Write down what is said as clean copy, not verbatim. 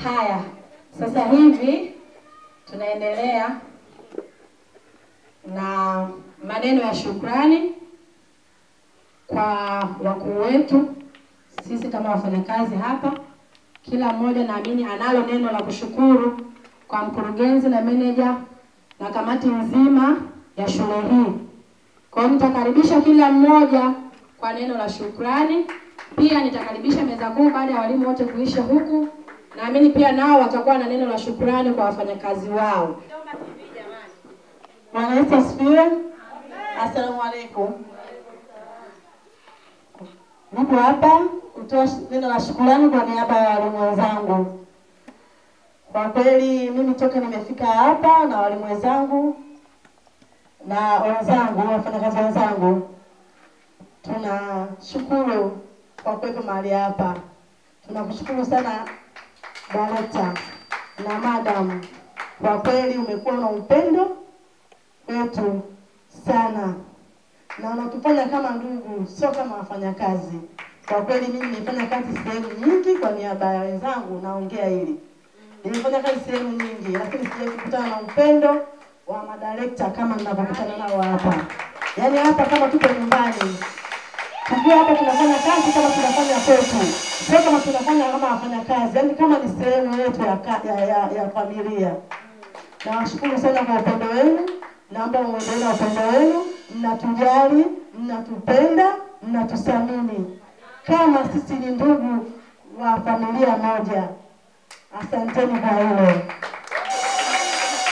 Haya, sasa hivi tunaendelea na maneno ya shukrani kwa wakuu wetu. Sisi kama wafanyakazi hapa, kila mmoja naamini analo neno la kushukuru kwa mkurugenzi na meneja na kamati nzima ya shule hii. Kwa hiyo nitakaribisha kila mmoja kwa neno la shukrani. Pia nitakaribisha meza kuu baada ya walimu wote kuisha huku. Naamini pia nao watakuwa na neno la shukrani kwa wafanyakazi wao. Bwana Yesu asifiwe. Asalamu alaykum. Nipo hapa kutoa neno la shukrani kwa niaba ya walimu wenzangu. Kwa kweli mimi toka nimefika hapa na walimu wenzangu na wenzangu, wafanyakazi wenzangu, tunashukuru kwa kuwepo mahali hapa. Tunakushukuru sana director na madam. Kwa kweli umekuwa na upendo wetu sana na unatufanya kama ndugu, sio kama wafanyakazi. Kwa kweli mimi nilifanya kazi sehemu nyingi kwa niaba ya wenzangu, naongea hili. Nilifanya kazi sehemu nyingi lakini sijawahi kukutana na upendo wa madirector kama ninapokutana nao hapa. Yaani hapa kama tuko nyumbani. Tujua hapa tunafanya kazi kama tunafanya kwetu. Sio kama tunafanya kama wafanyakazi. Yaani kama ni sehemu yetu ya familia. Nawashukuru sana kwa upendo wenu. Naomba muendelee na upendo wenu. Mnatujali, mnatupenda, mnatuthamini. Kama sisi ni ndugu wa familia moja. Asanteni kwa hilo.